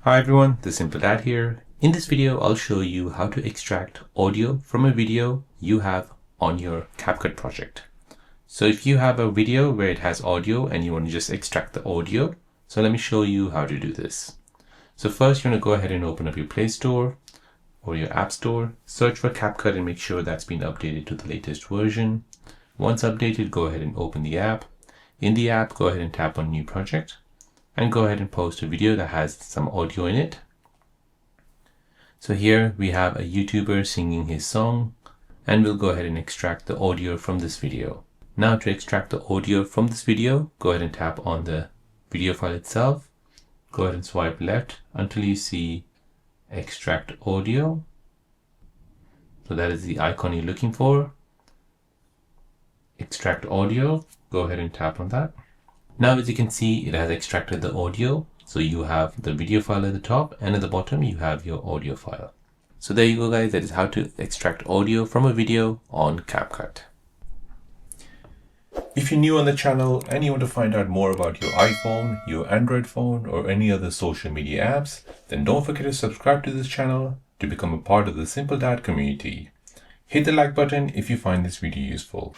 Hi everyone, the Simple Dad here. In this video, I'll show you how to extract audio from a video you have on your CapCut project. So if you have a video where it has audio and you want to just extract the audio, so let me show you how to do this. So first you want to go ahead and open up your Play Store or your App Store, search for CapCut and make sure that's been updated to the latest version. Once updated, go ahead and open the app. In the app, go ahead and tap on New Project and go ahead and post a video that has some audio in it. So here we have a YouTuber singing his song, and we'll go ahead and extract the audio from this video. Now to extract the audio from this video, go ahead and tap on the video file itself. Go ahead and swipe left until you see extract audio. So that is the icon you're looking for. Extract audio, go ahead and tap on that. Now, as you can see, it has extracted the audio. So you have the video file at the top, and at the bottom, you have your audio file. So there you go, guys. That is how to extract audio from a video on CapCut. If you're new on the channel and you want to find out more about your iPhone, your Android phone, or any other social media apps, then don't forget to subscribe to this channel to become a part of the Simple Dad community. Hit the like button if you find this video useful.